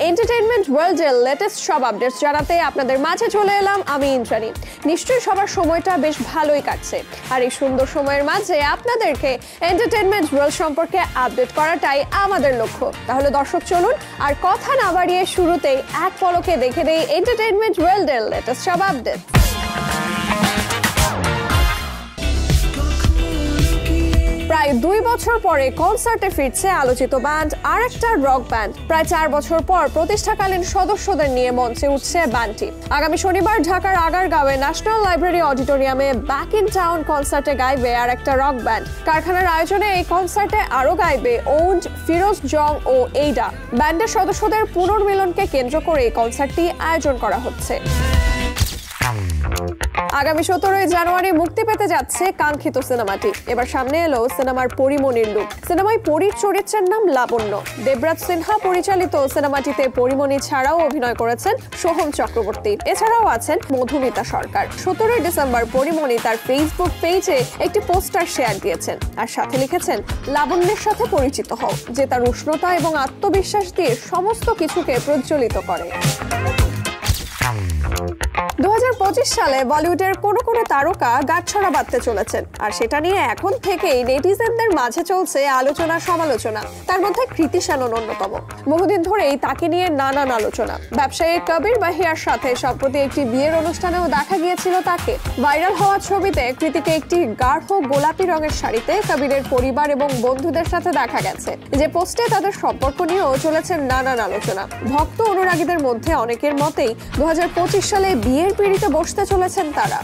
Entertainment ওয়ার্ল্ডের latest সব updates জানাতে আপনাদের মাঝে চলে এলাম আমি ইন্দ্রাণী। নিশ্চয়ই সবার সময়টা বেশ ভালোই কাটছে, আর এই সুন্দর সময়ের মাঝে আপনাদেরকে এন্টারটেইনমেন্ট ওয়ার্ল্ড সম্পর্কে আপডেট করাটাই আমাদের লক্ষ্য। তাহলে দর্শক চলুন আর কথা না বাড়িয়ে শুরুতেই এক পলকে দেখে নেই এন্টারটেইনমেন্ট ওয়ার্ল্ডের লেটেস্ট সব আপডেট। প্রায় 2 বছর পরে কনসার্টে ফিরছে আলোচিত ব্যান্ড আর একটা রক ব্যান্ড। প্রায় 4 বছর পর প্রতিষ্ঠাকালীন সদস্যদের নিয়ে মঞ্চে উঠছে ব্যান্ডটি। আগামী শনিবার ঢাকার আগারগাঁওয়ে ন্যাশনাল লাইব্রেরি অডিটোরিয়ামে ব্যাক ইন টাউন কনসার্টে গাইবে আর একটা রক ব্যান্ড। কারখানার আয়োজনে এই কনসার্টে আরও গাইবে ওউন্ড, ফিরোজ জং ও এইডা। ব্যান্ডের সদস্যদের পুনর্মিলনকে কেন্দ্র করে এই কনসার্টটি আয়োজন করা হচ্ছে। আগামী 17 জানুয়ারি মুক্তি পেতে যাচ্ছে কাঙ্ক্ষিত সিনেমাটি। এবার সামনে এলো সিনেমার পরিমণির লুক। সিনেমায় পরীর চরিত্রের নাম লাবণ্য। দেবরাজ সিনহা পরিচালিত সিনেমাটিতে পরিমণি ছাড়াও অভিনয় করেছেন সোহম চক্রবর্তী। এছাড়াও আছেন মধুমিতা সরকার। 17 ডিসেম্বর পরিমণি তার ফেসবুক পেজে একটি পোস্টার শেয়ার দিয়েছেন, আর সাথে লিখেছেন, লাবণ্যের সাথে পরিচিত হও, যে তার উষ্ণতা এবং আত্মবিশ্বাস দিয়ে সমস্ত কিছুকে প্রজ্বলিত করে। 2025 সালে বলিউডের কোনো তারকা গাঁটছড়া বাঁধতে চলেছেন, আর সেটা নিয়ে এখন থেকেই নেটিজেনদের মাঝে চলছে আলোচনা সমালোচনা। তার মধ্যে কৃতি শ্যানন অন্যতম। বহুদিন ধরেই তাকে নিয়ে নানান আলোচনা। ব্যবসায়ী কবির বাহিয়ার সাথে সম্প্রতি একটি বিয়ের অনুষ্ঠানেও দেখা গিয়েছিল তাকে। ভাইরাল হওয়া ছবিতে কৃতিকে একটি গাঢ় গোলাপি রঙের শাড়িতে কবিরের পরিবার এবং বন্ধুদের সাথে দেখা গেছে, যে পোস্টে তাদের সম্পর্ক নিয়েও চলেছে নানান আলোচনা। ভক্ত অনুরাগীদের মধ্যে অনেকের মতেই 2025 সালে বিয়ের পিঁড়িতে বসতে চলেছেন তারা।